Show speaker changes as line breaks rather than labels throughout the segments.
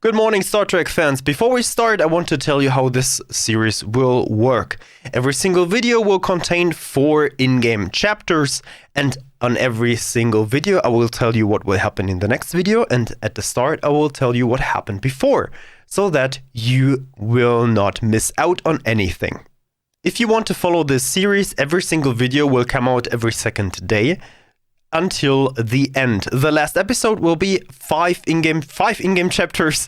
Good morning, Star Trek fans. Before we start, I want to tell you how this series will work. Every single video will contain 4 in-game chapters, and on every single video I will tell you what will happen in the next video, and at the start I will tell you what happened before, so that you will not miss out on anything. If you want to follow this series, every single video will come out every second day until the end. The last episode will be 5 in-game chapters,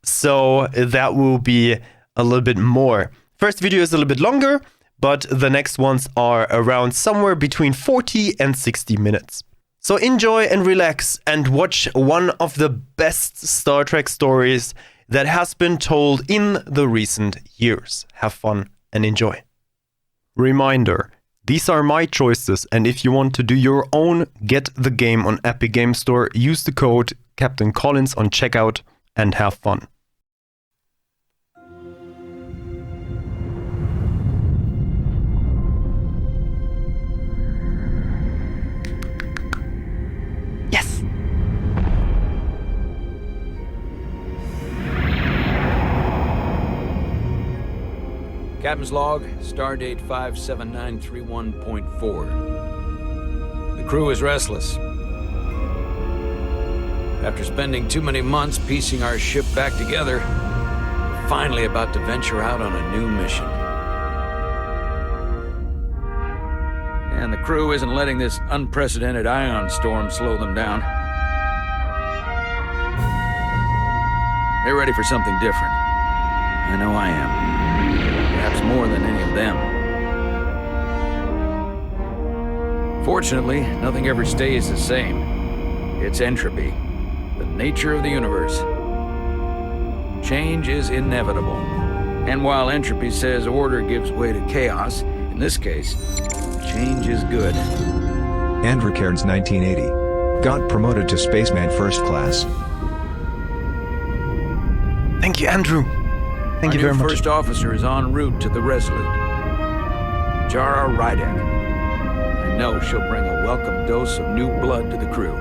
so that will be a little bit more. First video is a little bit longer, but the next ones are around somewhere between 40 and 60 minutes. So enjoy and relax and watch one of the best Star Trek stories that has been told in the recent years. Have fun and enjoy. Reminder: these are my choices, and if you want to do your own, get the game on Epic Game Store, use the code Captain Collins on checkout, and have fun. Yes!
Captain's log, stardate 57931.4. The crew is restless. After spending too many months piecing our ship back together, we're finally about to venture out on a new mission. And the crew isn't letting this unprecedented ion storm slow them down. They're ready for something different. I know I am. Perhaps more than any of them. Fortunately, nothing ever stays the same. It's entropy, the nature of the universe. Change is inevitable. And while entropy says order gives way to chaos, in this case, change is good.
Andrew Cairns, 1980. Got promoted to Spaceman First Class.
Thank you, Andrew. Thank you very much.
Our first officer is en route to the Resolute. Jara Rydek. I know she'll bring a welcome dose of new blood to the crew.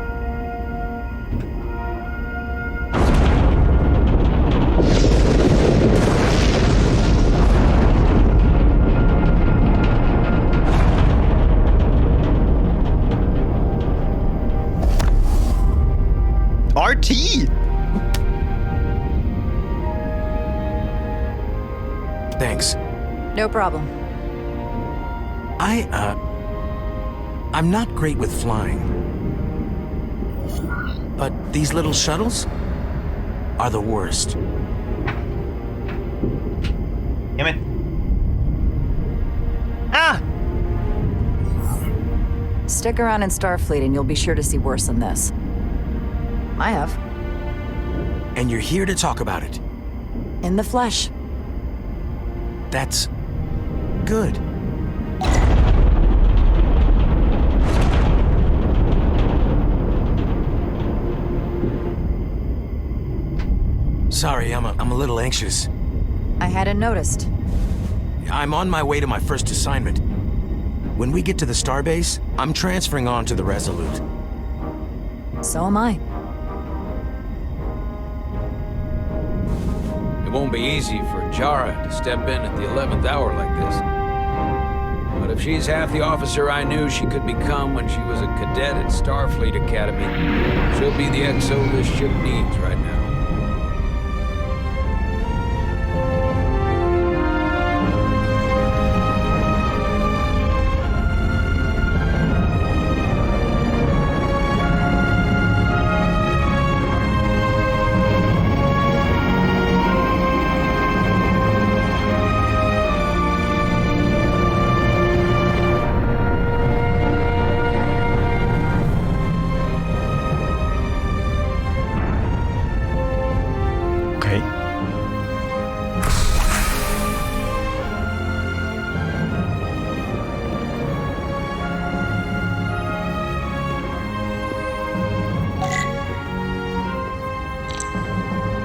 RT!
Thanks.
No problem.
I'm not great with flying. But these little shuttles are the worst.
Damn it. Ah!
Stick around in Starfleet and you'll be sure to see worse than this. I have.
And you're here to talk about it.
In the flesh.
That's good. Sorry, I'm a little anxious.
I hadn't noticed.
I'm on my way to my first assignment. When we get to the starbase, I'm transferring on to the Resolute.
So am I.
It won't be easy for Jara to step in at the 11th hour like this. But if she's half the officer I knew she could become when she was a cadet at Starfleet Academy, she'll be the XO this ship needs right now.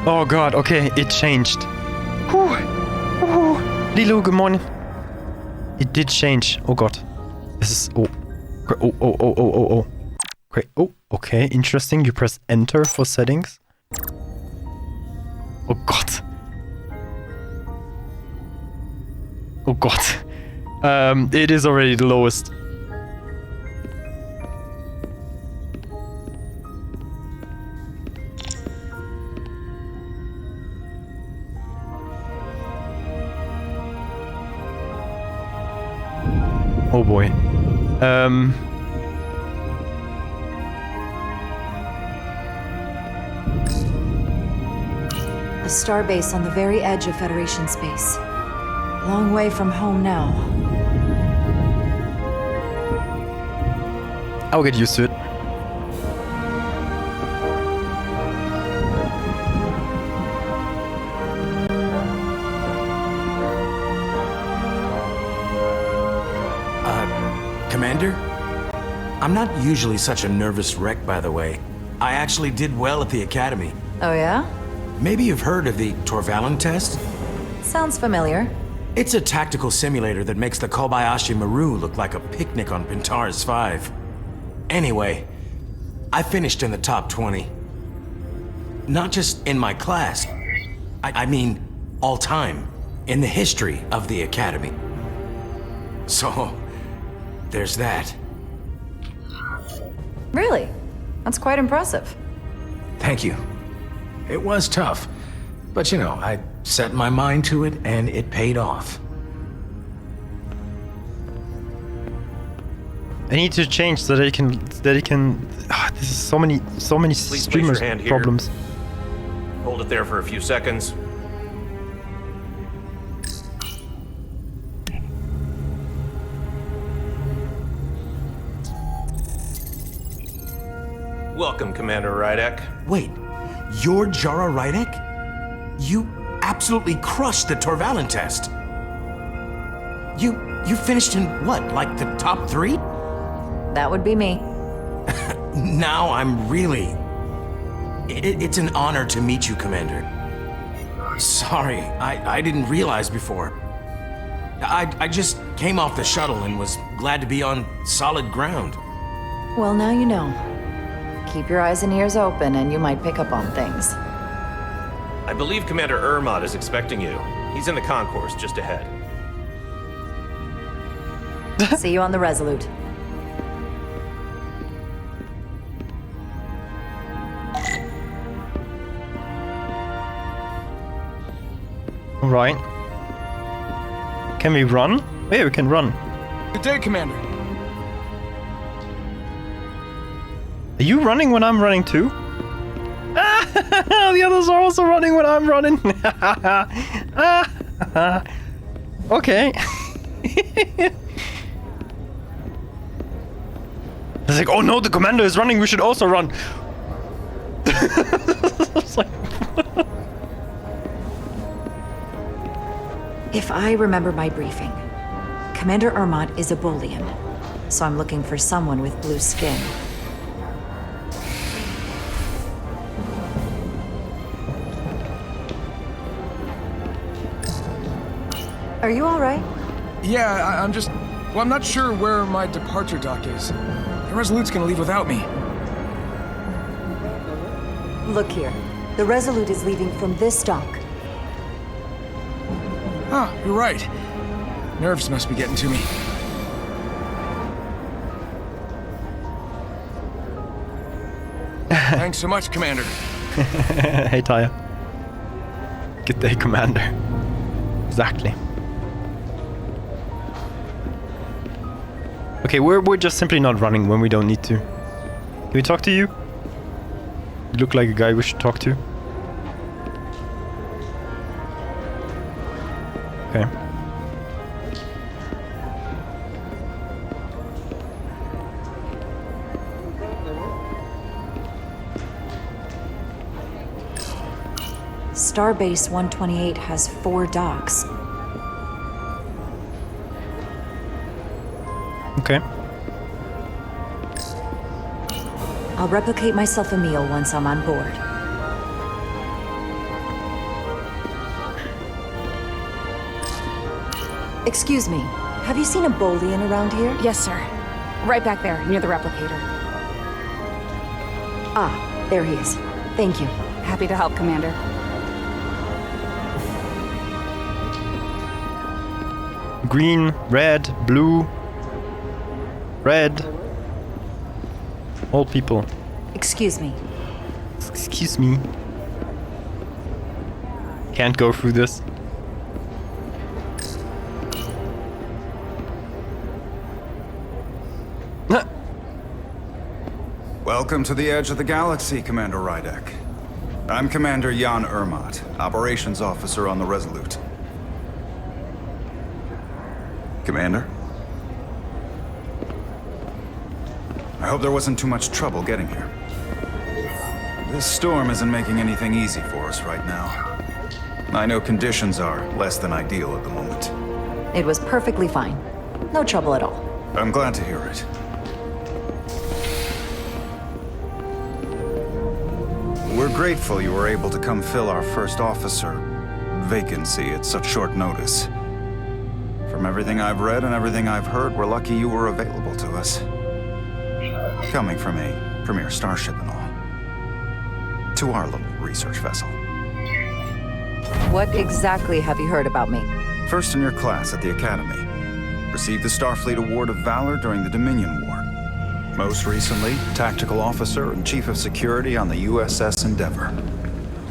Oh god, okay, it changed. Whew. Whew. Lilo, good morning. It did change. Oh god. This is... Oh. Oh. Great. Oh, okay, interesting. You press enter for settings. Oh God. Oh God. It is already the lowest. Oh boy.
A starbase on the very edge of Federation space. Long way from home now.
I'll get used to it.
Commander? I'm not usually such a nervous wreck, by the way. I actually did well at the Academy.
Oh yeah?
Maybe you've heard of the Torvalin test?
Sounds familiar.
It's a tactical simulator that makes the Kobayashi Maru look like a picnic on Pintaris 5. Anyway, I finished in the top 20. Not just in my class. I mean, all time. In the history of the Academy. So, there's that.
Really? That's quite impressive.
Thank you. It was tough. But you know, I set my mind to it and it paid off.
I need to change so that they can this is so many
Please
streamers
place your hand here.
problems.
Hold it there for a few seconds. Welcome, Commander Rydek.
Wait, you're Jara Rydek? You absolutely crushed the Torvalin test. You finished in what, like the top 3?
That would be me.
Now I'm really... It's an honor to meet you, Commander. Sorry, I didn't realize before. I just came off the shuttle and was glad to be on solid ground.
Well, now you know. Keep your eyes and ears open and you might pick up on things.
I believe Commander Ermot is expecting you. He's in the concourse just ahead.
See you on the Resolute.
All right. Can we run? Yeah, we can run.
Good day, Commander.
Are you running when I'm running too? The others are also running when I'm running. Okay. It's like, oh no, the commander is running, we should also run. It's like
If I remember my briefing, Commander Ermot is a Bolian, so I'm looking for someone with blue skin. Are you all right?
Yeah, I'm just... Well, I'm not sure where my departure dock is. The Resolute's gonna leave without me.
Look here. The Resolute is leaving from this dock.
Ah, you're right. Nerves must be getting to me. Thanks so much, Commander.
hey, Taya. Good day, commander. Exactly. Okay, we're just simply not running when we don't need to. Can we talk to you? You look like a guy we should talk to. Okay.
Starbase 128 has 4 docks.
Okay.
I'll replicate myself a meal once I'm on board. Excuse me, have you seen a Bolian around here?
Yes, sir. Right back there, near the replicator.
Ah, there he is. Thank you.
Happy to help, Commander.
green, red, blue, red. All people.
Excuse me.
Excuse me. Can't go through this.
Welcome to the edge of the galaxy, Commander Rydek. I'm Commander Jan Ermat, Operations Officer on the Resolute. Commander? I hope there wasn't too much trouble getting here. This storm isn't making anything easy for us right now. I know conditions are less than ideal at the moment.
It was perfectly fine. No trouble at all.
I'm glad to hear it. We're grateful you were able to come fill our first officer vacancy at such short notice. From everything I've read and everything I've heard, we're lucky you were available to us. Coming from a premier starship and all. To our little research vessel.
What exactly have you heard about me?
First in your class at the Academy. Received the Starfleet Award of Valor during the Dominion War. Most recently, Tactical Officer and Chief of Security on the USS Endeavor.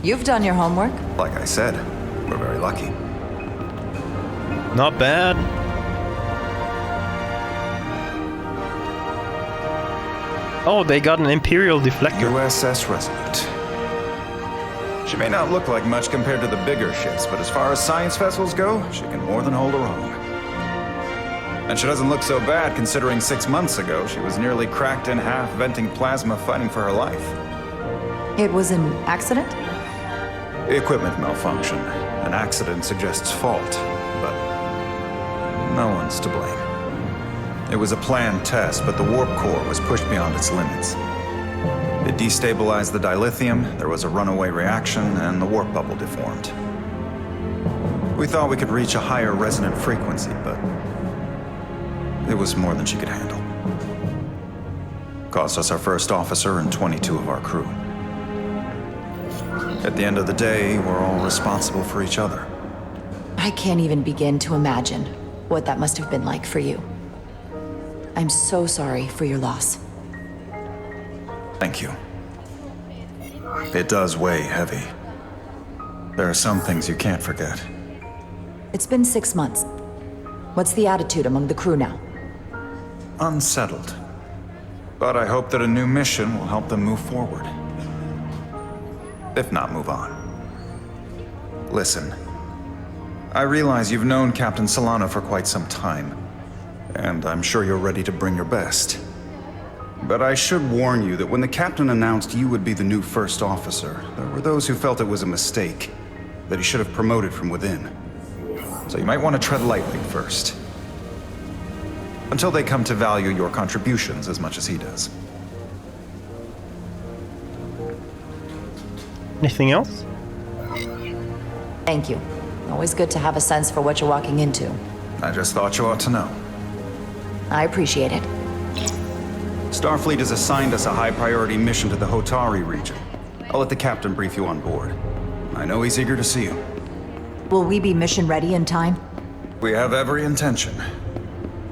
You've done your homework.
Like I said, we're very lucky.
Not bad. Oh, they got an Imperial deflector.
USS Resolute. She may not look like much compared to the bigger ships, but as far as science vessels go, she can more than hold her own. And she doesn't look so bad considering 6 months ago she was nearly cracked in half, venting plasma, fighting for her life.
It was an accident?
Equipment malfunction. An accident suggests fault, but no one's to blame. It was a planned test, but the warp core was pushed beyond its limits. It destabilized the dilithium, there was a runaway reaction, and the warp bubble deformed. We thought we could reach a higher resonant frequency, but it was more than she could handle. Cost us our first officer and 22 of our crew. At the end of the day, we're all responsible for each other.
I can't even begin to imagine what that must have been like for you. I'm so sorry for your loss.
Thank you. It does weigh heavy. There are some things you can't forget.
It's been 6 months. What's the attitude among the crew now?
Unsettled. But I hope that a new mission will help them move forward. If not, move on. Listen, I realize you've known Captain Solano for quite some time, and I'm sure you're ready to bring your best. But I should warn you that when the captain announced you would be the new first officer, there were those who felt it was a mistake, that he should have promoted from within. So you might want to tread lightly first. Until they come to value your contributions as much as he does.
Anything else?
Thank you. Always good to have a sense for what you're walking into.
I just thought you ought to know.
I appreciate it.
Starfleet has assigned us a high-priority mission to the HOTAS region. I'll let the captain brief you on board. I know he's eager to see you.
Will we be mission ready in time?
We have every intention.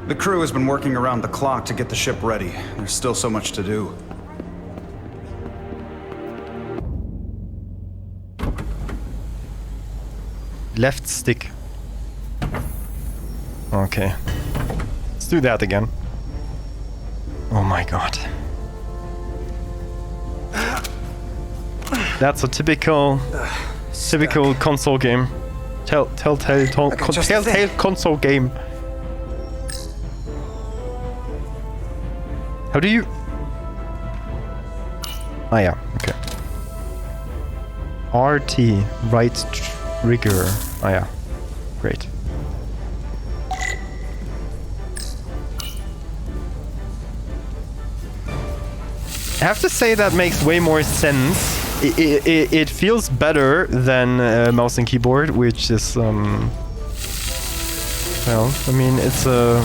The crew has been working around the clock to get the ship ready. There's still so much to do.
Left stick. Okay. Let's do that again. Oh my god. That's a typical console game. Telltale console game. How do you... Ah yeah, okay. RT, right trigger. Ah yeah, great. I have to say that makes way more sense. It feels better than mouse and keyboard, which is well, I mean, it's a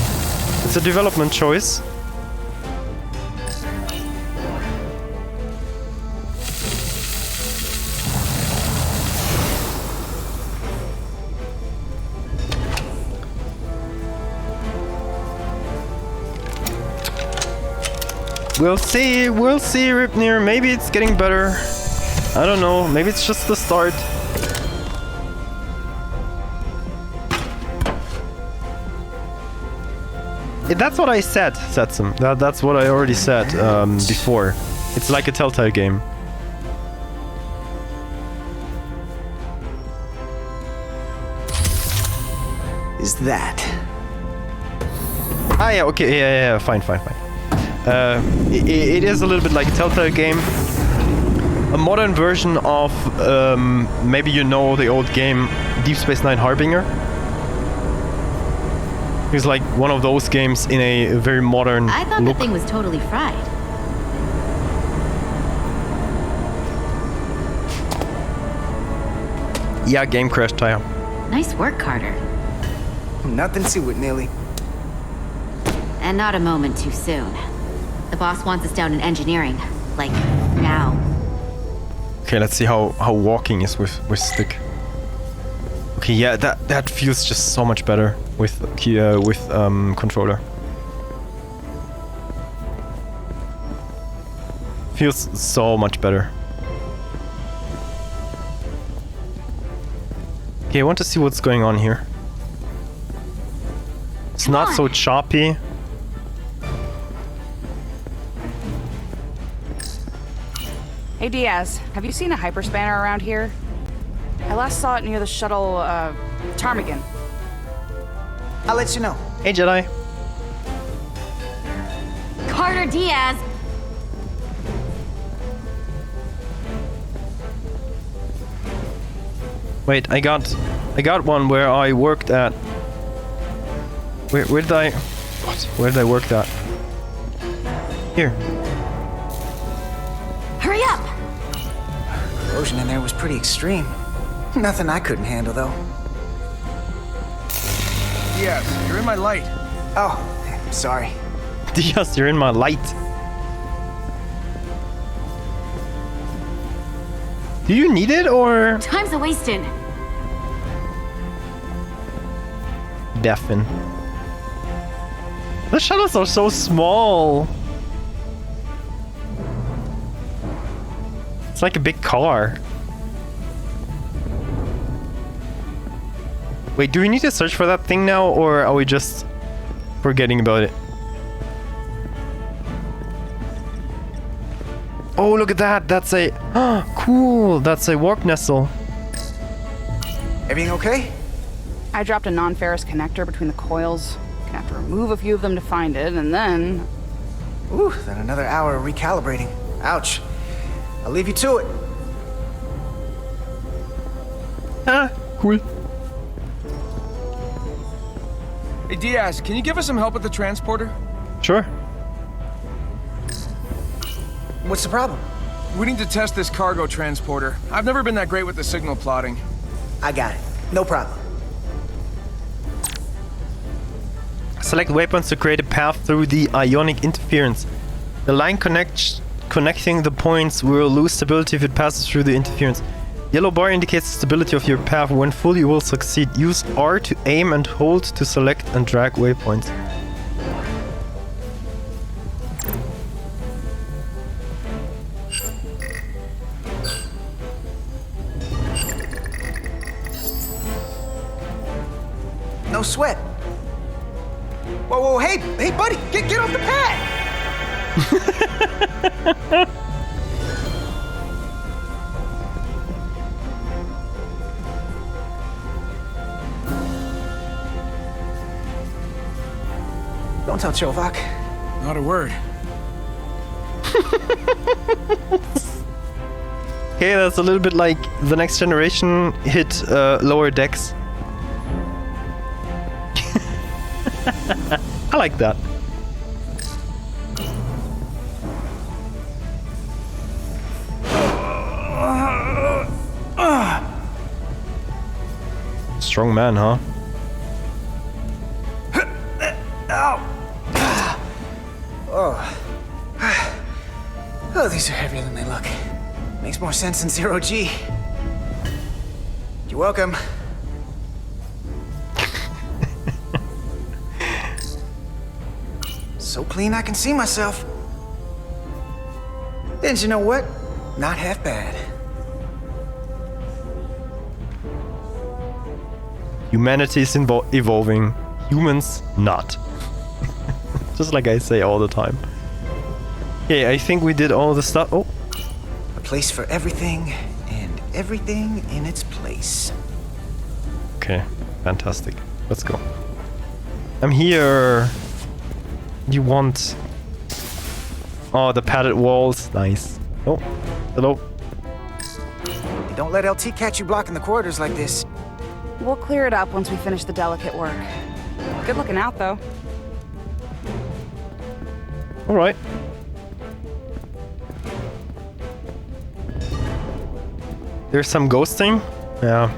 development choice. We'll see, Ripnir. Maybe it's getting better. I don't know, maybe it's just the start. That's what I said, Setsum. That's what I already said before. It's like a Telltale game.
Is that?
Ah, yeah, okay, yeah, fine. It is a little bit like a Telltale game. A modern version of, maybe you know the old game Deep Space Nine Harbinger. It's like one of those games in a very modern
I thought
look.
the thing was totally fried.
Yeah, game crash, Taya.
Nice work, Carter.
Nothing to it, Neely.
And not a moment too soon. The boss wants us down in engineering. Like, now.
Okay, let's see how walking is with stick. Okay, yeah, that feels just so much better with controller. Feels so much better. Okay, I want to see what's going on here. It's not so choppy.
Hey Diaz, have you seen a hyperspanner around here? I last saw it near the shuttle, Ptarmigan.
I'll let you know.
Hey, Jedi.
Carter Diaz!
Wait, I got one where I worked at. Where did I? What? Where did I work at? Here.
Hurry up!
The erosion in there was pretty extreme. Nothing I couldn't handle, though.
Yes, you're in my light.
Oh, sorry.
Diaz, you're in my light. Do you need it or?
Time's a wasting.
Deafen. The shuttles are so small. It's like a big car. Wait, do we need to search for that thing now, or are we just forgetting about it? Oh, look at that! That's a... cool! That's a warp nestle.
Everything okay?
I dropped a non-ferrous connector between the coils. Gonna have to remove a few of them to find it, and then...
Ooh, then another hour of recalibrating. Ouch. I'll leave you to it.
Ah, cool.
Hey, Diaz, can you give us some help with the transporter?
Sure.
What's the problem?
We need to test this cargo transporter. I've never been that great with the signal plotting.
I got it. No problem.
Select waypoints to create a path through the ionic interference. The line connecting the points will lose stability if it passes through the interference. Yellow bar indicates the stability of your path. When full, you will succeed. Use R to aim and hold to select and drag waypoints.
No sweat. Whoa, hey, buddy, get off the pad! Don't tell Chovak.
Not a word.
Okay, that's a little bit like the Next Generation hit lower decks. I like that. Strong man, huh?
Oh, these are heavier than they look. Makes more sense than zero G. You're welcome. So clean I can see myself. Then you know what? Not half bad.
Humanity is evolving, humans not. Just like I say all the time. Okay, I think we did all the stuff. Oh.
A place for everything, and everything in its place.
Okay, fantastic. Let's go. I'm here. You want... Oh, the padded walls. Nice. Oh, hello.
Don't let LT catch you blocking the corridors like this.
We'll clear it up once we finish the delicate work. Good looking out, though.
All right. There's some ghosting. Yeah.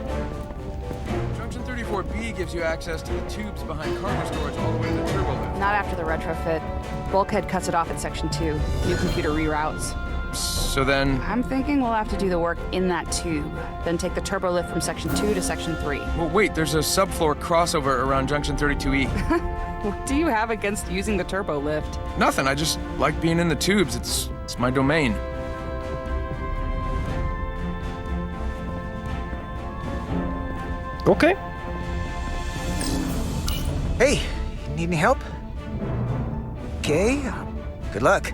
Junction 34B gives you access to the tubes behind cargo storage all the way to the turbo lift.
Not after the retrofit. Bulkhead cuts it off at Section 2. New computer reroutes.
So then...
I'm thinking we'll have to do the work in that tube, then take the turbo lift from Section 2 to Section 3.
Well, wait, there's a subfloor crossover around Junction 32E.
What do you have against using the turbo lift?
Nothing, I just like being in the tubes. It's my domain.
Okay.
Hey, need any help? Okay, good luck.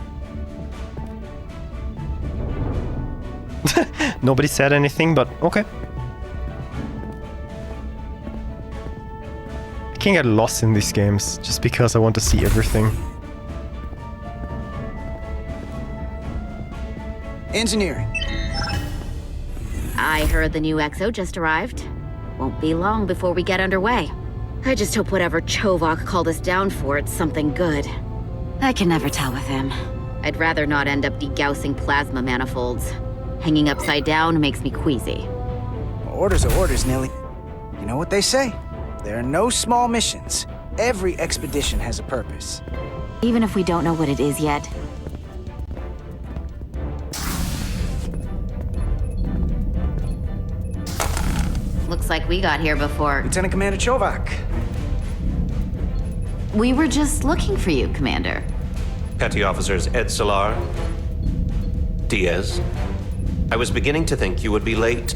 Nobody said anything, but okay. I can get lost in these games just because I want to see everything.
Engineering.
I heard the new EXO just arrived. Won't be long before we get underway. I just hope whatever Chovak called us down for, it's something good. I can never tell with him. I'd rather not end up degaussing plasma manifolds. Hanging upside down makes me queasy.
Orders are orders, Nelly. You know what they say? There are no small missions. Every expedition has a purpose.
Even if we don't know what it is yet. Looks like we got here before.
Lieutenant Commander Chovak.
We were just looking for you, Commander.
Petty Officers Ed Solar, Diaz. I was beginning to think you would be late.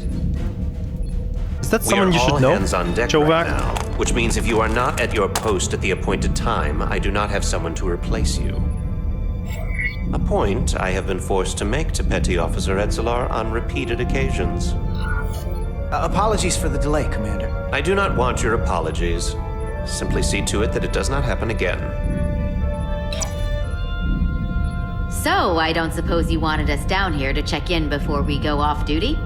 Is that someone you should know?
We are all hands on deck right now, which means if you are not at your post at the appointed time, I do not have someone to replace you. A point I have been forced to make to Petty Officer Edzelar on repeated occasions.
Apologies for the delay, Commander.
I do not want your apologies. Simply see to it that it does not happen again.
So, I don't suppose you wanted us down here to check in before we go off duty?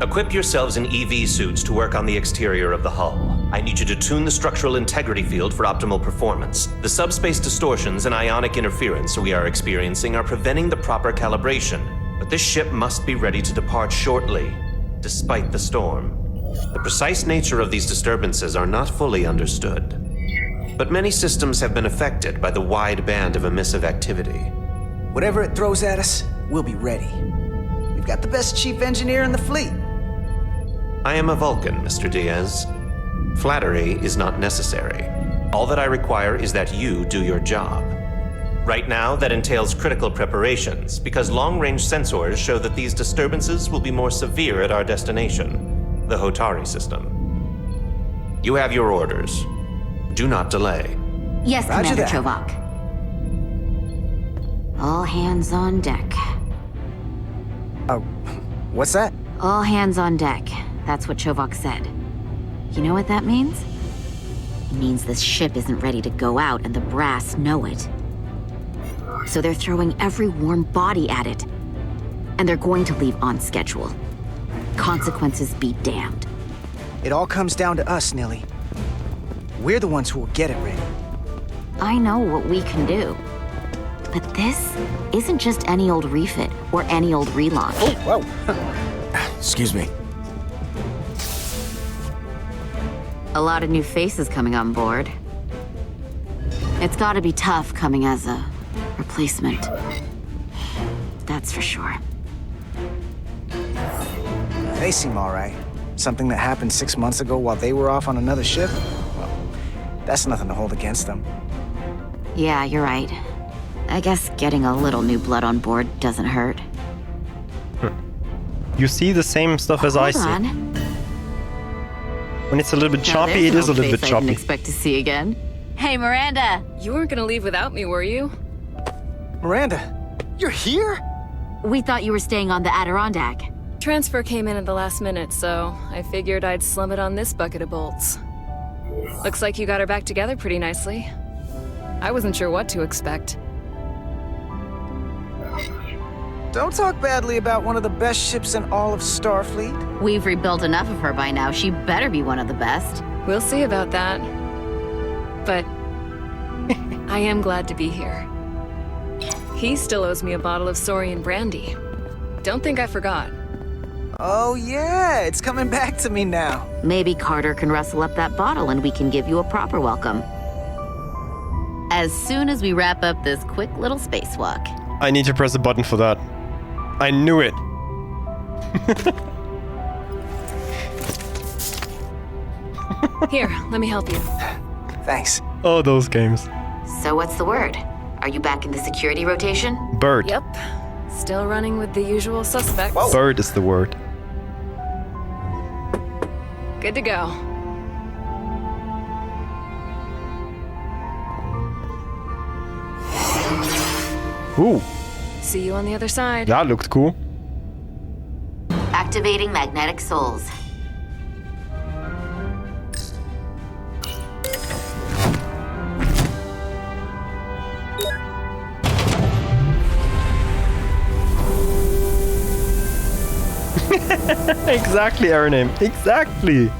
Equip yourselves in EV suits to work on the exterior of the hull. I need you to tune the structural integrity field for optimal performance. The subspace distortions and ionic interference we are experiencing are preventing the proper calibration. But this ship must be ready to depart shortly, despite the storm. The precise nature of these disturbances are not fully understood. But many systems have been affected by the wide band of emissive activity.
Whatever it throws at us, we'll be ready. We've got the best chief engineer in the fleet.
I am a Vulcan, Mr. Diaz. Flattery is not necessary. All that I require is that you do your job. Right now, that entails critical preparations, because long-range sensors show that these disturbances will be more severe at our destination, the Hotari system. You have your orders. Do not delay.
Yes,
Roger
Commander
that.
Chovak. All hands on deck.
What's that?
All hands on deck. That's what Chovak said. You know what that means? It means this ship isn't ready to go out and the brass know it. So they're throwing every warm body at it. And they're going to leave on schedule. Consequences be damned.
It all comes down to us, Nelly. We're the ones who will get it ready.
I know what we can do. But this isn't just any old refit or any old relaunch.
Oh, whoa. Excuse me.
A lot of new faces coming on board. It's gotta be tough coming as a replacement. That's for sure.
They seem all right. Something that happened 6 months ago while they were off on another ship? Well, that's nothing to hold against them.
Yeah, you're right. I guess getting a little new blood on board doesn't hurt.
You see the same stuff as I see.
Hold on.
When it's a little bit
Now
choppy,
there's
it is a
an
little
old
bit
face I didn't
choppy.
expect to see again. Hey, Miranda.
You weren't gonna leave without me, were you?
Miranda, you're here?
We thought you were staying on the Adirondack.
Transfer came in at the last minute, so I figured I'd slum it on this bucket of bolts. Looks like you got her back together pretty nicely. I wasn't sure what to expect.
Don't talk badly about one of the best ships in all of Starfleet.
We've rebuilt enough of her by now. She better be one of the best.
We'll see about that. But I am glad to be here. He still owes me a bottle of Saurian brandy. Don't think I forgot.
Oh yeah, it's coming back to me now.
Maybe Carter can rustle up that bottle and we can give you a proper welcome. As soon as we wrap up this quick little spacewalk.
I need to press a button for that. I knew it.
Here, let me help you.
Thanks.
Oh, those games.
So what's the word? Are you back in the security rotation?
Bird.
Yep. Still running with the usual suspects.
Whoa.
Bird is the word.
Good to go.
Ooh,
See you on the other side.
that looked cool.
Activating magnetic souls.
Exactly, Aaron. Exactly.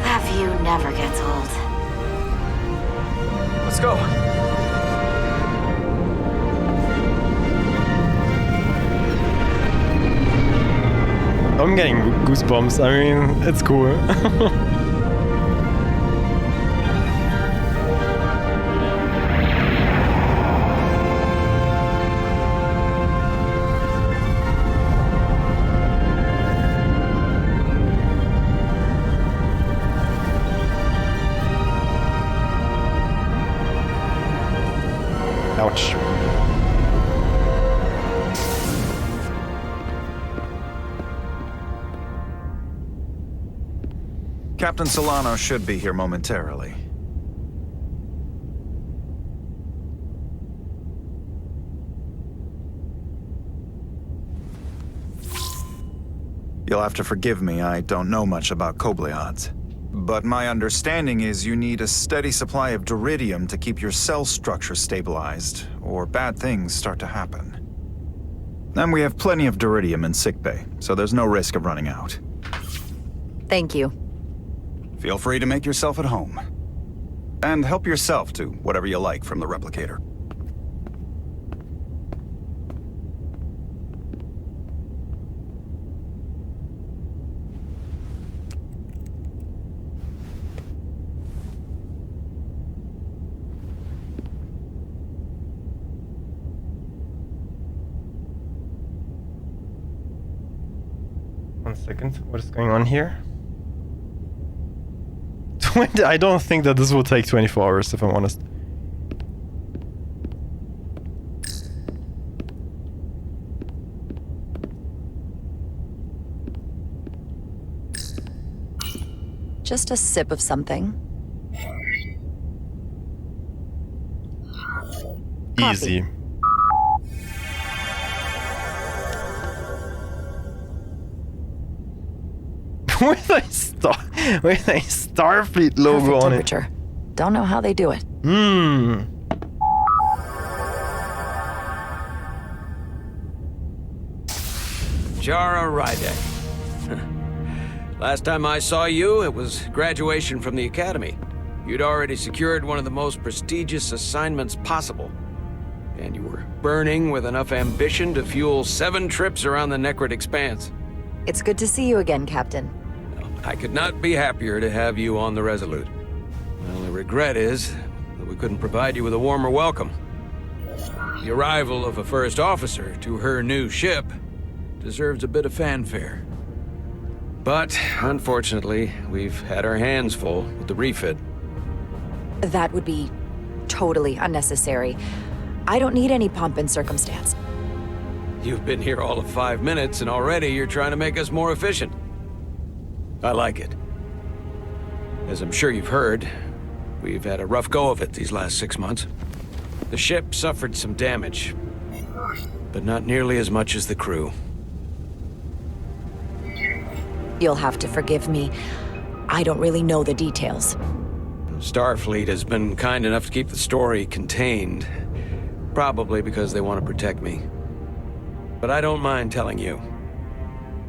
That view never gets old.
Let's go.
I'm getting goosebumps. I mean, it's cool. Ouch.
Captain Solano should be here momentarily. You'll have to forgive me, I don't know much about Kobleods. But my understanding is you need a steady supply of duridium to keep your cell structure stabilized, or bad things start to happen. And we have plenty of duridium in sickbay, so there's no risk of running out.
Thank you.
Feel free to make yourself at home. And help yourself to whatever you like from the replicator.
One second. What is going on here? I don't think that this will take 24 hours, if I'm honest.
Just a sip of something.
Easy. with a Starfleet logo
Perfect
on it.
temperature. Don't know how they do it.
Jara Rydek. Last time I saw you, it was graduation from the Academy. You'd already secured one of the most prestigious assignments possible. And you were burning with enough ambition to fuel 7 trips around the Necrit Expanse.
It's good to see you again, Captain.
I could not be happier to have you on the Resolute. My only regret is, that we couldn't provide you with a warmer welcome. The arrival of a first officer to her new ship deserves a bit of fanfare. But, unfortunately, we've had our hands full with the refit.
That would be totally unnecessary. I don't need any pomp and circumstance.
You've been here all of 5 minutes, and already you're trying to make us more efficient. I like it. As I'm sure you've heard, we've had a rough go of it these last 6 months. The ship suffered some damage, but not nearly as much as the crew.
You'll have to forgive me. I don't really know the details.
Starfleet has been kind enough to keep the story contained, probably because they want to protect me. But I don't mind telling you.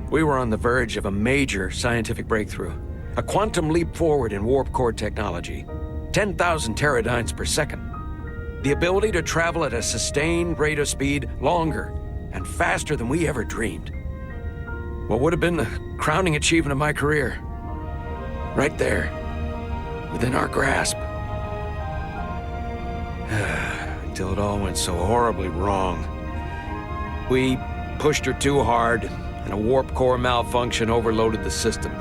We were on the verge of a major scientific breakthrough. A quantum leap forward in warp core technology. 10,000 teradynes per second. The ability to travel at a sustained rate of speed longer and faster than we ever dreamed. What would have been the crowning achievement of my career. Right there, within our grasp. Until it all went so horribly wrong. We pushed her too hard, and a warp core malfunction overloaded the system,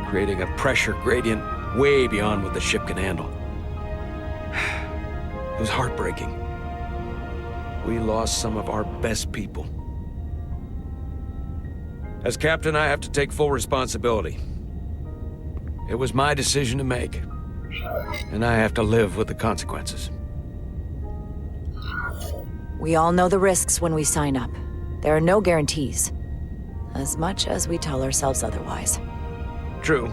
creating a pressure gradient way beyond what the ship can handle. It was heartbreaking. We lost some of our best people. As captain, I have to take full responsibility. It was my decision to make, and I have to live with the consequences.
We all know the risks when we sign up. There are no guarantees, as much as we tell ourselves otherwise.
True.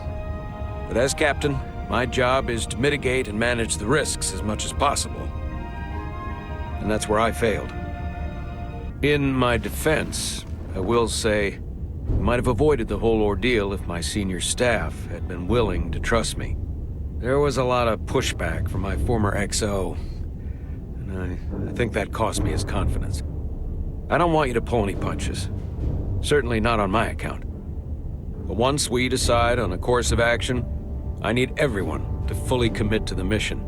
But as captain, my job is to mitigate and manage the risks as much as possible. And that's where I failed. In my defense, I will say, I might have avoided the whole ordeal if my senior staff had been willing to trust me. There was a lot of pushback from my former XO, and I think that cost me his confidence. I don't want you to pull any punches. Certainly not on my account. But once we decide on a course of action, I need everyone to fully commit to the mission.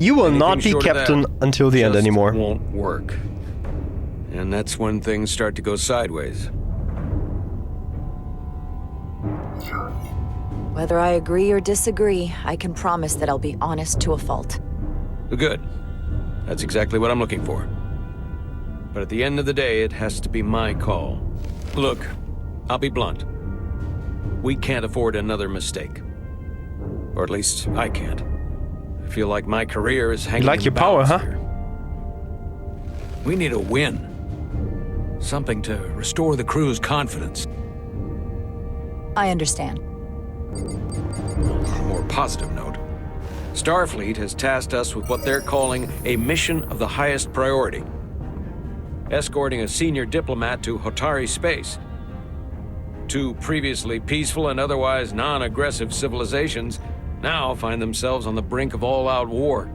You will not be captain until the end anymore.
It won't work. And that's when things start to go sideways.
Whether I agree or disagree, I can promise that I'll be honest to a fault.
Good. That's exactly what I'm looking for. But at the end of the day, it has to be my call. Look, I'll be blunt. We can't afford another mistake. Or at least, I can't. I feel like my career is hanging in the balance.
You like your power, huh?
Here. We need a win. Something to restore the crew's confidence.
I understand.
On a more positive note, Starfleet has tasked us with what they're calling a mission of the highest priority. Escorting a senior diplomat to HOTAS space. Two previously peaceful and otherwise non-aggressive civilizations now find themselves on the brink of all-out war.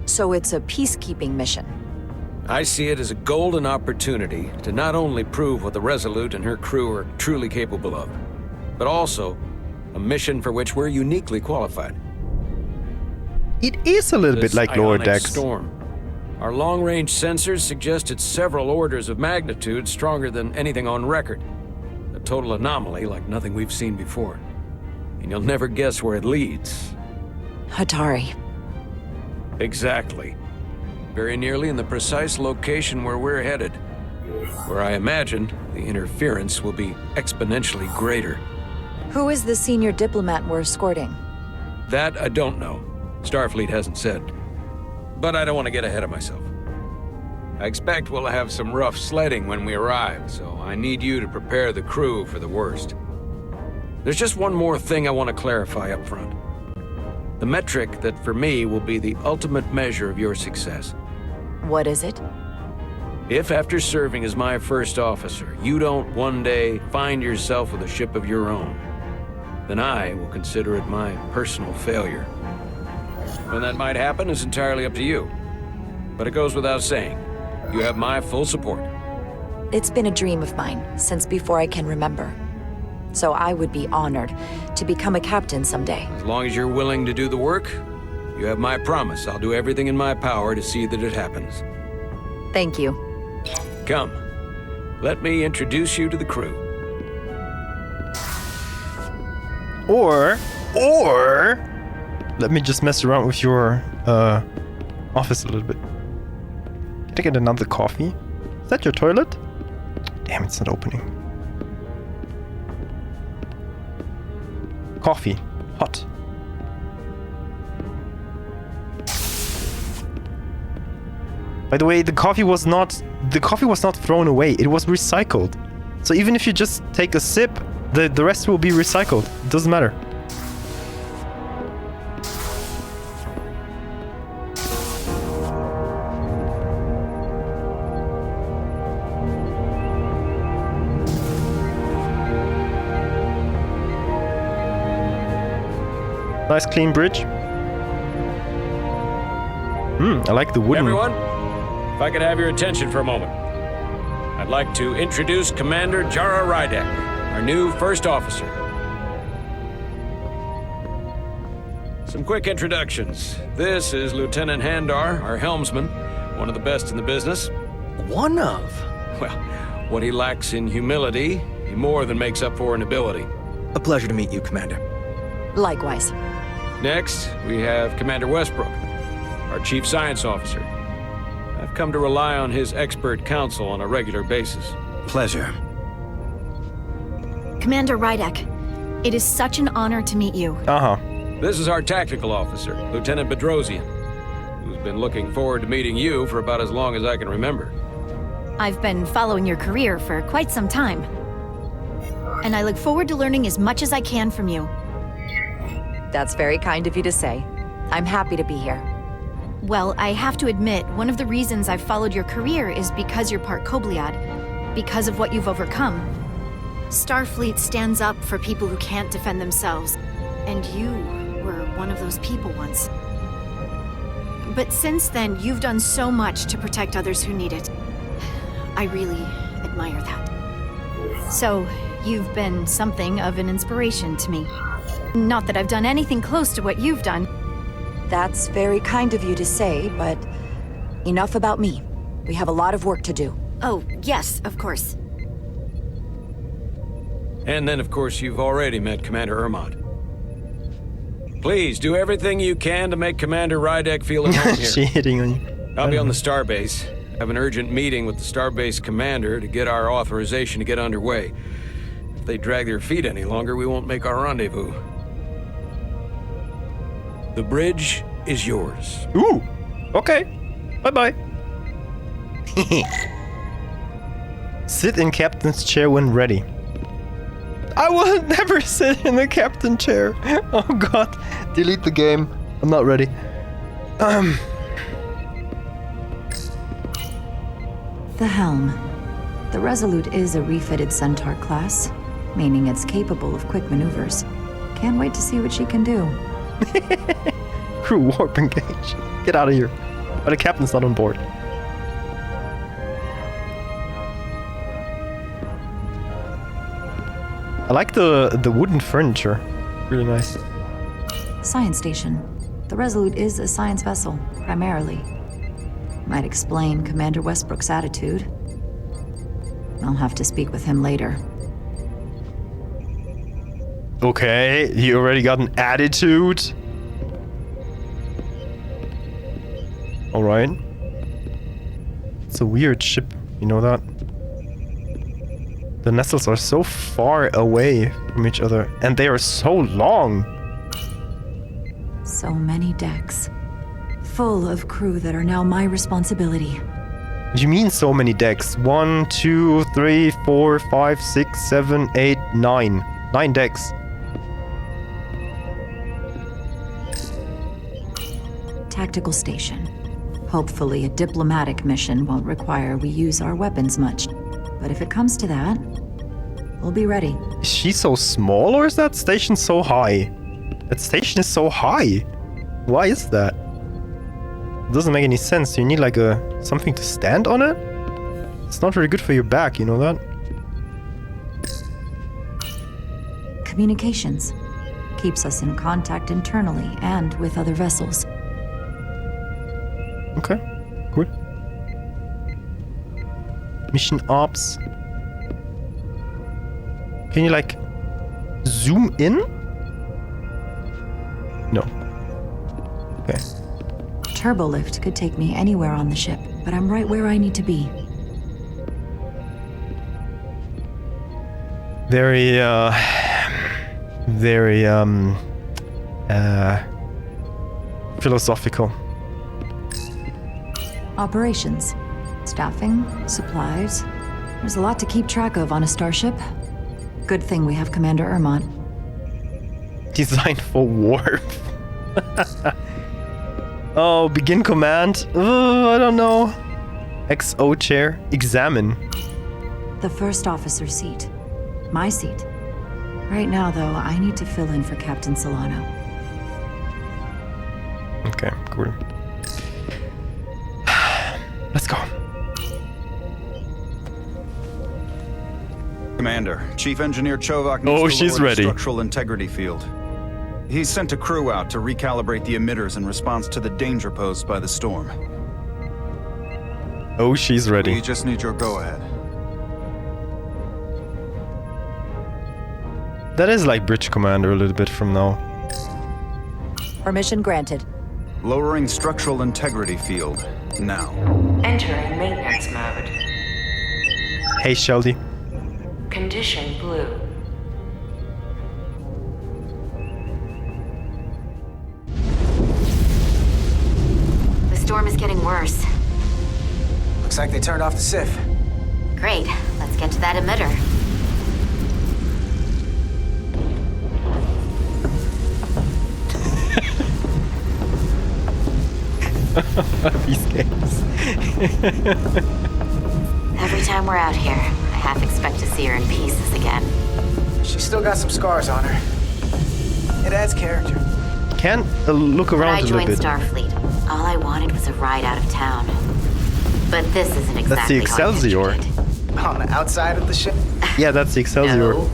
So it's a peacekeeping mission.
I see it as a golden opportunity to not only prove what the Resolute and her crew are truly capable of, but also a mission for which we're uniquely qualified.
It is a little bit like Lower Decks.
Storm. Our long-range sensors suggest it's several orders of magnitude stronger than anything on record. A total anomaly like nothing we've seen before. And you'll never guess where it leads.
HOTAS.
Exactly. Very nearly in the precise location where we're headed. Where I imagine the interference will be exponentially greater.
Who is the senior diplomat we're escorting?
That I don't know. Starfleet hasn't said. But I don't want to get ahead of myself. I expect we'll have some rough sledding when we arrive, so I need you to prepare the crew for the worst. There's just one more thing I want to clarify up front. The metric that for me will be the ultimate measure of your success.
What is it?
If after serving as my first officer, you don't one day find yourself with a ship of your own, then I will consider it my personal failure. When that might happen is entirely up to you. But it goes without saying, you have my full support.
It's been a dream of mine since before I can remember. So I would be honored to become a captain someday.
As long as you're willing to do the work, You have my promise. I'll do everything in my power to see that it happens.
Thank you.
Come. Let me introduce you to the crew.
Or let me just mess around with your office a little bit. Can I get another coffee? Is that your toilet? Damn, it's not opening. Coffee. Hot. By the way, the coffee was not thrown away. It was recycled. So even if you just take a sip, the rest will be recycled. It doesn't matter. Nice clean bridge. I like the wooden.
Everyone, if I could have your attention for a moment. I'd like to introduce Commander Jara Rydek, our new first officer. Some quick introductions. This is Lieutenant Handar, our helmsman, one of the best in the business.
One of?
Well, what he lacks in humility, he more than makes up for in ability.
A pleasure to meet you, Commander.
Likewise.
Next, we have Commander Westbrook, our Chief Science Officer. I've come to rely on his expert counsel on a regular basis.
Pleasure.
Commander Rydek, it is such an honor to meet you.
This is our tactical officer, Lieutenant Bedrosian, who's been looking forward to meeting you for about as long as I can remember.
I've been following your career for quite some time, and I look forward to learning as much as I can from you.
That's very kind of you to say. I'm happy to be here.
Well, I have to admit, one of the reasons I've followed your career is because you're part Kobliad, because of what you've overcome. Starfleet stands up for people who can't defend themselves, and you were one of those people once. But since then, you've done so much to protect others who need it. I really admire that. So, you've been something of an inspiration to me. Not that I've done anything close to what you've done.
That's very kind of you to say, but enough about me. We have a lot of work to do.
Oh, yes, of course.
And then, of course, you've already met Commander Ermont. Please, do everything you can to make Commander Rydek feel at home here.
She hitting on you.
I'll be on the starbase. I have an urgent meeting with the starbase commander to get our authorization to get underway. If they drag their feet any longer, we won't make our rendezvous. The bridge is yours.
Ooh, okay. Bye-bye. Sit in captain's chair when ready. I will never sit in the captain chair. Oh god. Delete the game. I'm not ready.
The helm. The Resolute is a refitted Centaur class, meaning it's capable of quick maneuvers. Can't wait to see what she can do.
Crew warp engage. Get out of here. But the captain's not on board. I like the wooden furniture. Really nice.
Science station. The Resolute is a science vessel, primarily. Might explain Commander Westbrook's attitude. I'll have to speak with him later.
Okay, you already got an attitude. Alright. It's a weird ship, you know that? The nestles are so far away from each other, and they are so long.
So many decks. Full of crew that are now my responsibility.
What do you mean so many decks? 1, 2, 3, 4, 5, 6, 7, 8, 9. 9 decks.
Tactical station. Hopefully a diplomatic mission won't require we use our weapons much. But if it comes to that, we'll be ready.
Is she so small, or is that station so high? That station is so high. Why is that? It doesn't make any sense. You need like something to stand on it? It's not very good for your back, you know that?
Communications. Keeps us in contact internally and with other vessels.
Okay, cool. Mission ops. Can you like zoom in? No. Okay.
Turbolift could take me anywhere on the ship, but I'm right where I need to be.
Very philosophical.
Operations. Staffing, supplies. There's a lot to keep track of on a starship. Good thing we have Commander Ermont.
Designed for warp. Oh, begin command. I don't know. XO chair. Examine.
The first officer seat. My seat. Right now, though, I need to fill in for Captain Solano.
Okay, cool. Let's go.
Commander, Chief Engineer Chovak needs to lower the structural integrity field. He's sent a crew out to recalibrate the emitters in response to the danger posed by the storm.
Oh, she's ready.
We just need your go-ahead.
That is like Bridge Commander a little bit from now.
Permission granted.
Lowering structural integrity field, now.
Entering maintenance mode.
Hey, Sheldy.
Condition blue.
The storm is getting worse.
Looks like they turned off the SIF.
Great. Let's get to that emitter.
These games.
Every time we're out here, I half expect to see her in pieces again.
She's still got some scars on her. It adds character.
Can look around a little bit.
When I joined Starfleet, all I wanted was a ride out of town. But this isn't exactly
That's the Excelsior.
On the outside of the ship?
Yeah, that's the Excelsior.
No.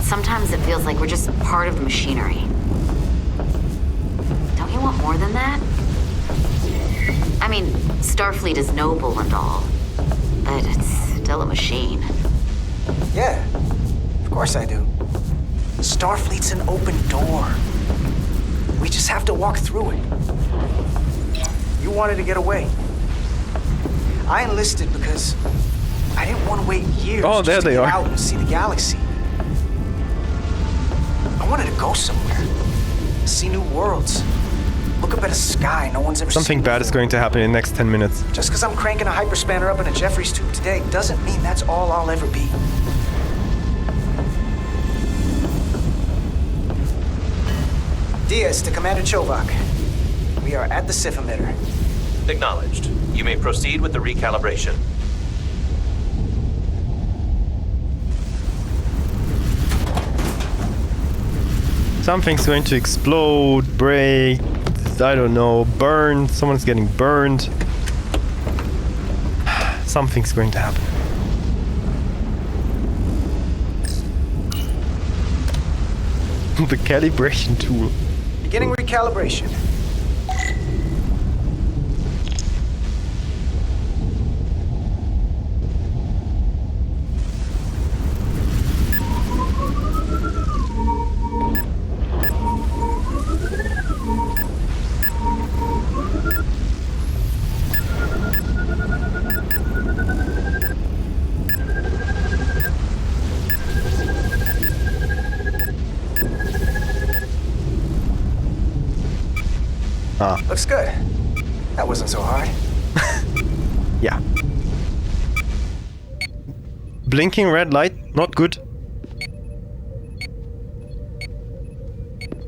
Sometimes it feels like we're just part of the machinery. Don't you want more than that? I mean, Starfleet is noble and all, but it's still a machine.
Yeah, of course I do. Starfleet's an open door. We just have to walk through it. You wanted to get away. I enlisted because I didn't want to wait years
there
just to
they
get
are.
out and see the galaxy. I wanted to go somewhere, see new worlds, look up at a sky no one's ever seen.
Something bad is going to happen in the next 10 minutes.
Just because I'm cranking a hyperspanner up in a Jeffries tube today doesn't mean that's all I'll ever be. Diaz to Commander Chovak. We are at the SIF emitter.
Acknowledged. You may proceed with the recalibration.
Something's going to explode, break, I don't know, burn. Someone's getting burned. Something's going to happen. The calibration tool.
Beginning recalibration. Looks good. That wasn't so hard.
Yeah. Blinking red light, not good.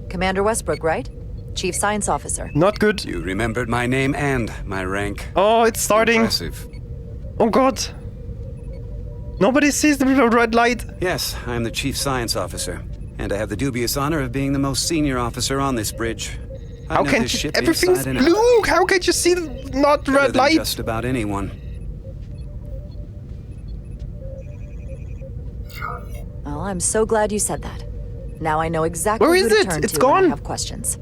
Commander Westbrook, right? Chief Science Officer.
Not good.
You remembered my name and my rank.
Oh, it's starting.
Impressive.
Oh god. Nobody sees the red light.
Yes, I'm the Chief Science Officer, and I have the dubious honor of being the most senior officer on this bridge.
How can't you? Everything's blue. How can't you see the not
Better
red
than
light?
Just about anyone.
Well, I'm so glad you said that. Now I know exactly
Where
who
is
to
it?
turn
It's
to when
gone.
I have questions.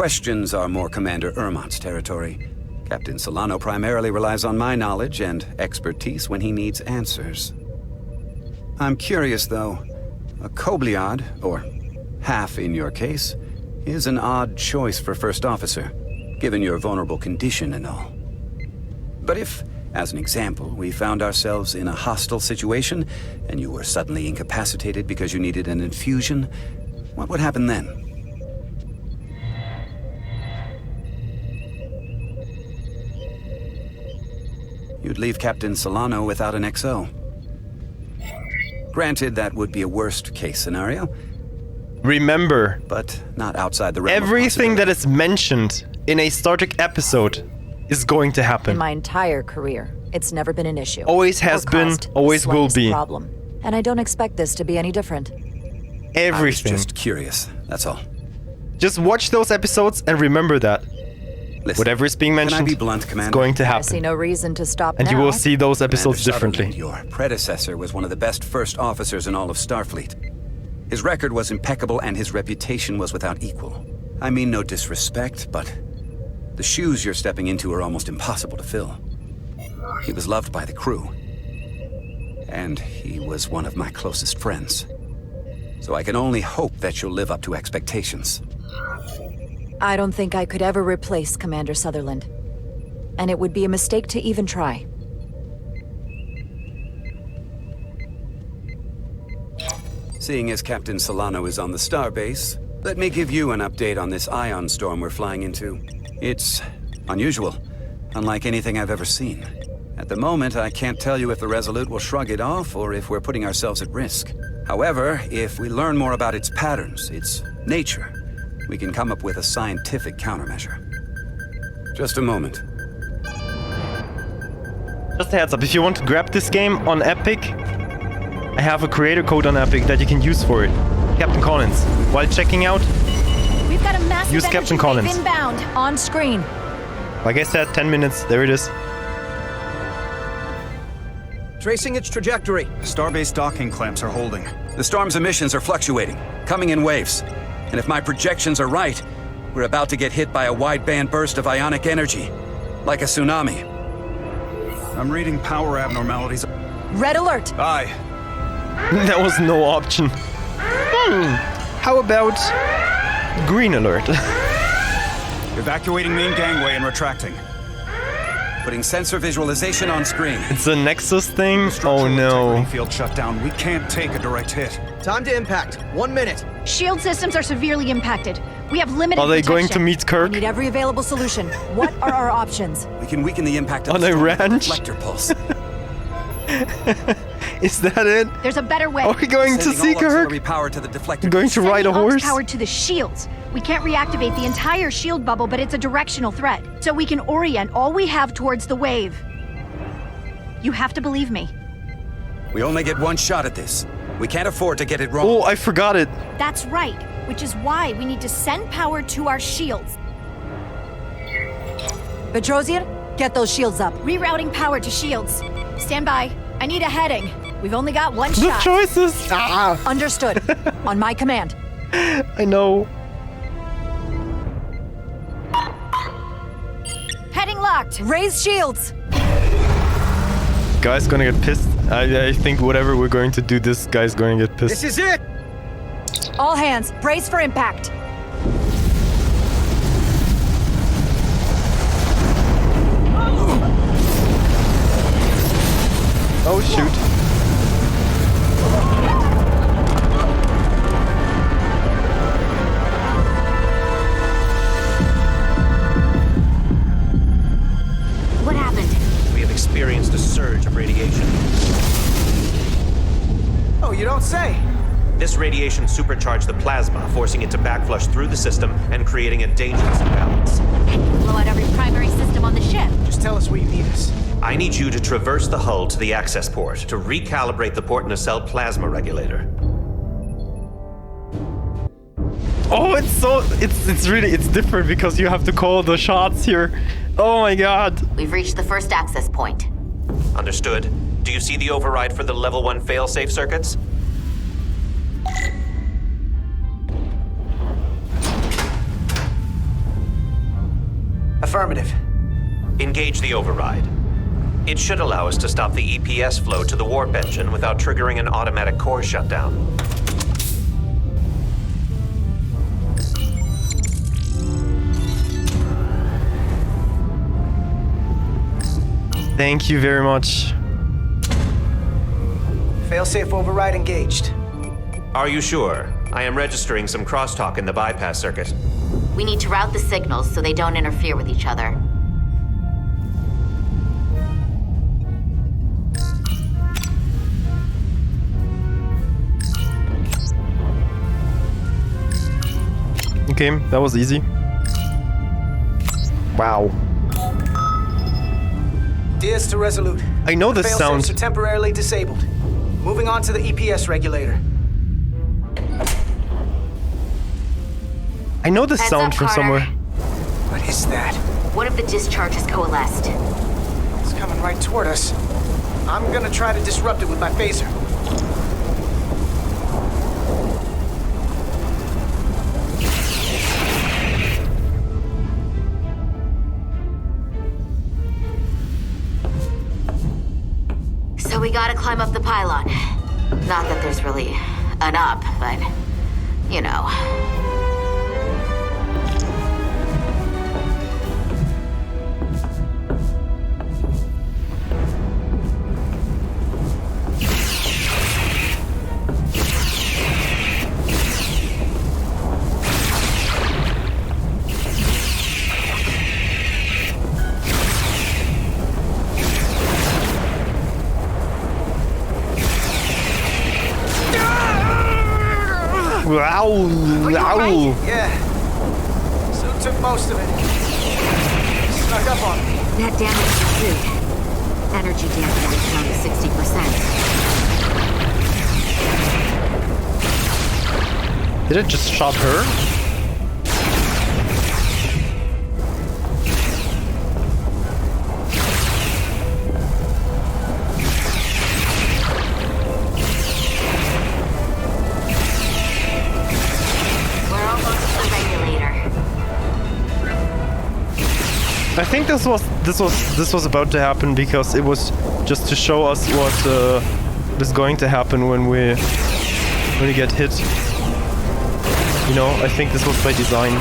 Questions are more Commander Ermont's territory. Captain Solano primarily relies on my knowledge and expertise when he needs answers. I'm curious, though. A Kobliad, or half in your case, is an odd choice for First Officer, given your vulnerable condition and all. But if, as an example, we found ourselves in a hostile situation, and you were suddenly incapacitated because you needed an infusion, what would happen then? You'd leave Captain Solano without an XO. Granted, that would be a worst-case scenario.
Remember,
but not outside the realm of
everything that is mentioned in a Star Trek episode is going to happen.
In my entire career, it's never been an issue.
Always has been, always will be.
Problem. And I don't expect this to be any different.
Everything.
I was just curious, that's all.
Just watch those episodes and remember that.
Listen,
whatever is being mentioned,
can I be blunt, Commander?
it's going to happen.
I see no reason to stop
and
now.
you will see those episodes
Commander
differently.
Your predecessor was one of the best first officers in all of Starfleet. His record was impeccable and his reputation was without equal. I mean no disrespect, but the shoes you're stepping into are almost impossible to fill. He was loved by the crew. And he was one of my closest friends. So I can only hope that you'll live up to expectations.
I don't think I could ever replace Commander Sutherland. And it would be a mistake to even try.
Seeing as Captain Solano is on the starbase, let me give you an update on this ion storm we're flying into. It's unusual, unlike anything I've ever seen. At the moment, I can't tell you if the Resolute will shrug it off or if we're putting ourselves at risk. However, if we learn more about its patterns, its nature, we can come up with a scientific countermeasure. Just a moment.
Just a heads up, if you want to grab this game on Epic, I have a creator code on Epic that you can use for it. Captain Collins. While checking out,
We've got a massive
use Captain
energy
Collins.
wave inbound.
On screen.
Like I said, 10 minutes, there it is.
Tracing its trajectory.
Starbase docking clamps are holding.
The storm's emissions are fluctuating, coming in waves. And if my projections are right, we're about to get hit by a wideband burst of ionic energy, like a tsunami.
I'm reading power abnormalities.
Red alert!
Aye.
There was no option. How about green alert?
Evacuating main gangway and retracting.
Putting sensor visualization on screen.
It's a Nexus thing? Oh no.
Field shut down. We can't take a direct hit.
Time to impact. 1 minute.
Shield systems are severely impacted. We have limited
Are they
protection.
going to meet
I
Kirk
need every available solution. What are our options?
We can weaken the impact of
on
the
a
storm with
ranch?
reflector pulse.
Is that it?
There's a better way.
Are we going to
Sending
see
all
Kirk?
auxiliary power to the deflector.
Going to ride a horse?
Power to the shields. We can't reactivate the entire shield bubble, but it's a directional threat. So we can orient all we have towards the wave. You have to believe me.
We only get one shot at this. We can't afford to get it wrong.
Oh, I forgot it.
That's right, which is why we need to send power to our shields.
Petrosian, get those shields up.
Rerouting power to shields. Stand by. I need a heading. We've only got one
The
shot.
choices. Ah,
Understood. On my command.
I know.
Heading locked.
Raise shields.
Guy's gonna get pissed. I think whatever we're going to do, this guy's going to get pissed.
This is it!
All hands, brace for impact.
Oh shoot.
What happened?
We have experienced a surge of radiation.
Oh, you don't say.
This radiation supercharged the plasma, forcing it to backflush through the system and creating a dangerous imbalance.
Blow out every primary system on the ship.
Just tell us where you need us.
I need you to traverse the hull to the access port to recalibrate the port nacelle plasma regulator.
Oh, it's different because you have to call the shots here. Oh my god.
We've reached the first access point.
Understood. Do you see the override for the level 1 failsafe circuits?
Affirmative.
Engage the override. It should allow us to stop the EPS flow to the warp engine without triggering an automatic core shutdown.
Thank you very much.
Failsafe override engaged.
Are you sure? I am registering some crosstalk in the bypass circuit.
We need to route the signals so they don't interfere with each other.
Okay, that was easy. Wow.
Diaz to Resolute.
I know this sound.
Failsafes are temporarily disabled. Moving on to the EPS regulator.
I know this
Heads
sound
up,
from
Carter.
somewhere.
What is that?
One of the discharges coalesced.
It's coming right toward us. I'm gonna try to disrupt it with my phaser.
So we gotta climb up the pylon. Not that there's really an up, but, you know.
Wow! Wow!
Yeah. So took most of it. Snuck up on me.
That damage pursued. Energy damage is down to 60%.
Did it just shot her? I think this was about to happen because it was just to show us what is going to happen when we get hit. You know, I think this was by design.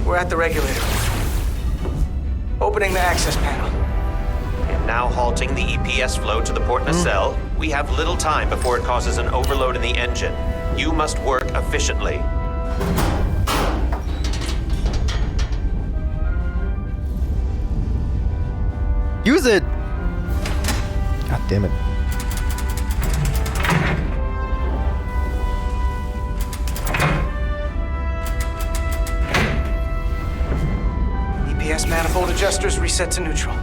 We're at the regulator. Opening the access panel.
And now halting the EPS flow to the port nacelle. We have little time before it causes an overload in the engine. You must work efficiently.
Use it! God damn it.
EPS manifold adjusters reset to neutral.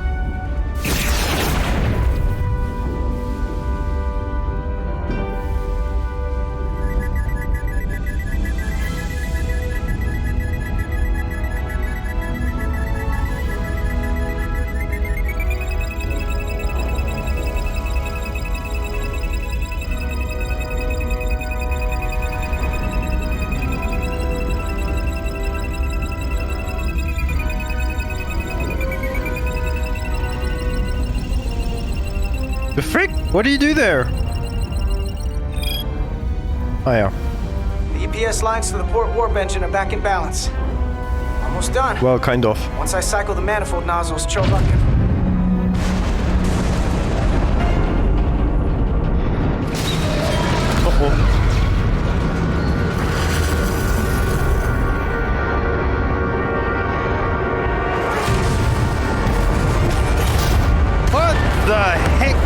The frick? What do you do there? Oh yeah.
The EPS lines to the port warp engine are back in balance. Almost done.
Well, kind of.
Once I cycle the manifold nozzles, Chovak can...
Uh-oh. What the heck?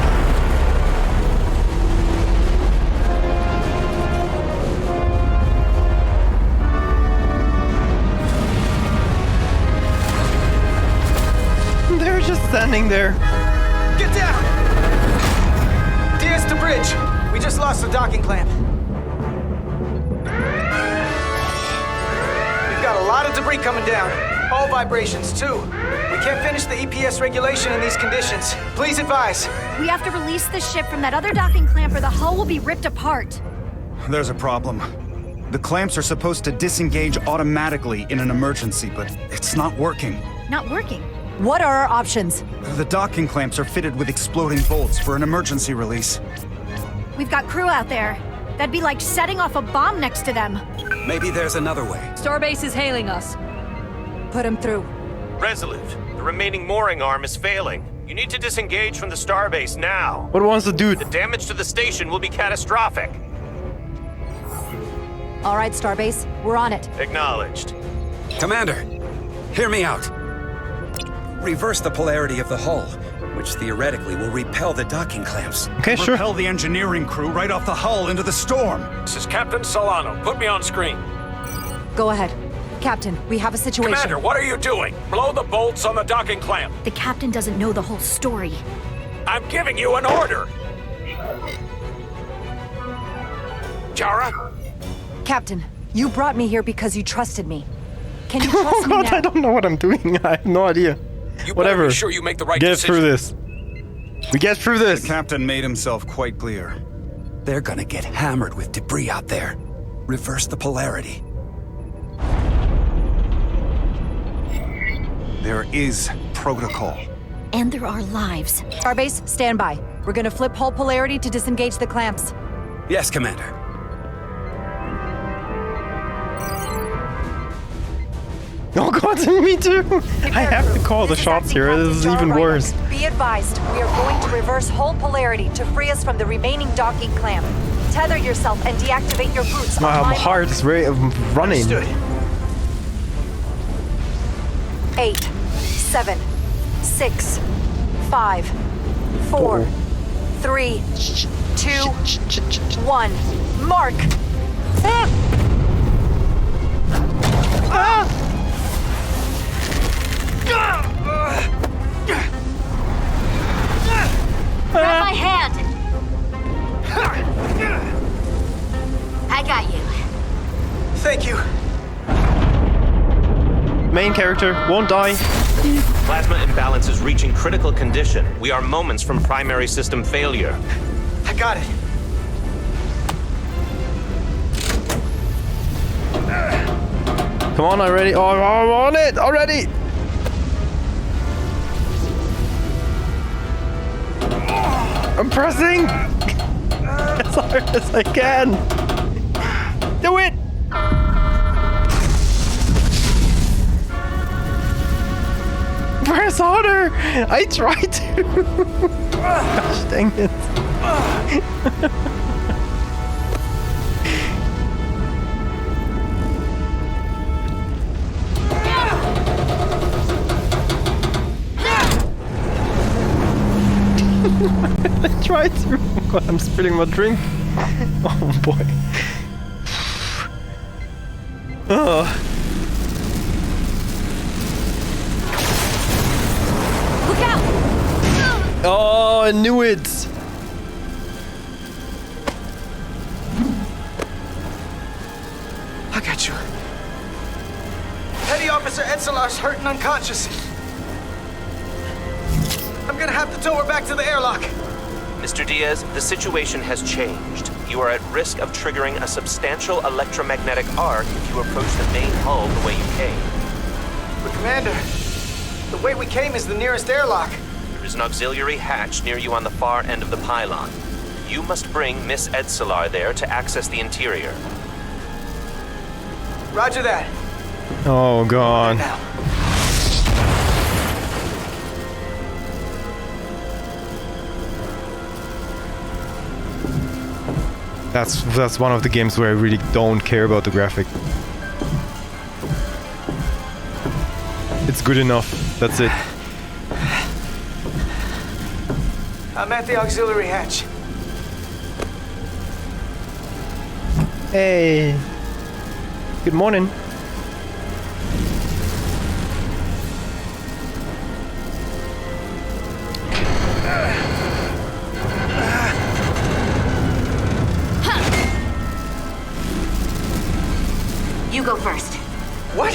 They're just standing there.
Get down! Diaz to bridge. We just lost the docking clamp. We've got a lot of debris coming down. All vibrations, too. We can't finish the EPS regulation in these conditions. Please advise.
We have to release the ship from that other docking clamp or the hull will be ripped apart.
There's a problem. The clamps are supposed to disengage automatically in an emergency, but it's not working.
Not working?
What are our options?
The docking clamps are fitted with exploding bolts for an emergency release.
We've got crew out there. That'd be like setting off a bomb next to them.
Maybe there's another way.
Starbase is hailing us.
Put him through.
Resolute, the remaining mooring arm is failing. You need to disengage from the starbase now.
What wants to do?
The damage to the station will be catastrophic.
All right, Starbase, we're on it.
Acknowledged.
Commander, hear me out. Reverse the polarity of the hull, which theoretically will repel the docking clamps.
Okay, sure.
Repel the engineering crew right off the hull into the storm.
This is Captain Solano. Put me on screen.
Go ahead. Captain, we have a situation.
Commander, what are you doing? Blow the bolts on the docking clamp.
The captain doesn't know the whole story.
I'm giving you an order. Jara?
Captain, you brought me here because you trusted me. Can you trust me
God,
now?
I don't know what I'm doing. I have no idea.
You
Whatever.
Be sure you make the right
Get
decision.
through this. We get through this.
The captain made himself quite clear.
They're gonna get hammered with debris out there. Reverse the polarity.
There is protocol.
And there are lives.
Starbase, stand by. We're gonna flip hull polarity to disengage the clamps.
Yes, Commander.
Oh God, me too. I have to call the shots here. This is even worse.
Be advised, we are going to reverse hull polarity to free us from the remaining docking clamp. Tether yourself and deactivate your boots.
My heart is very running.
Understood.
8, 7, 6, 5, 4, 3, 2, 1. Mark!
Grab my hand! I got you.
Thank you.
Main character won't die.
Plasma imbalance is reaching critical condition. We are moments from primary system failure.
I got it.
Come on already. Oh, I'm on it already. I'm pressing as hard as I can. Do it. Press harder. I tried to. Gosh dang it. I tried to. God, I'm spilling my drink. Oh boy. Oh.
Look out!
Oh, I knew it.
I got you. Petty Officer Etzelar's hurt and unconscious. I'm gonna have to tow her back to the airlock.
Mr. Diaz, the situation has changed. You are at risk of triggering a substantial electromagnetic arc if you approach the main hull the way you came.
But Commander, the way we came is the nearest airlock.
There is an auxiliary hatch near you on the far end of the pylon. You must bring Miss Etzelar there to access the interior.
Roger that.
Oh God.
Now.
That's one of the games where I really don't care about the graphic. It's good enough. That's it.
I'm at the auxiliary hatch.
Hey. Good morning.
You go first.
What?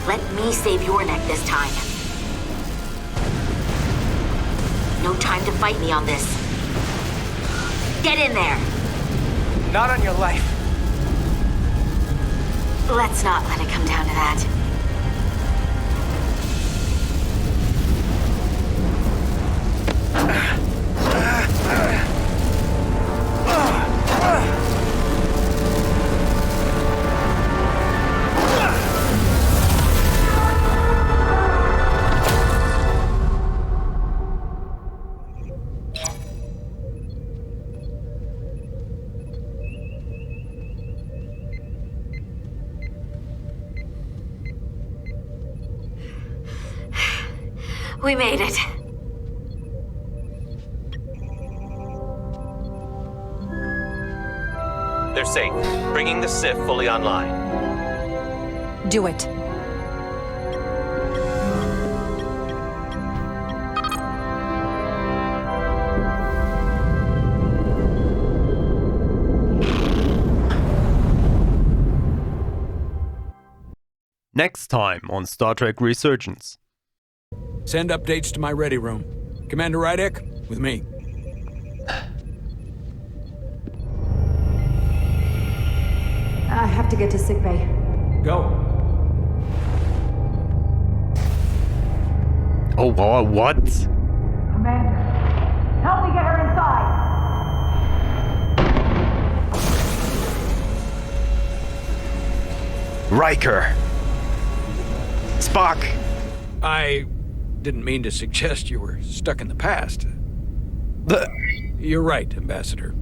Let me save your neck this time. No time to fight me on this. Get in there!
Not on your life.
Let's not let it come down to that. We made it.
They're safe. Bringing the SIF fully online.
Do it.
Next time on Star Trek Resurgence.
Send updates to my ready room. Commander Rydek, with me.
I have to get to sickbay.
Go.
Oh, wow, what?
Commander, help me get her inside!
Riker. Spock.
I didn't mean to suggest you were stuck in the past. You're right, Ambassador.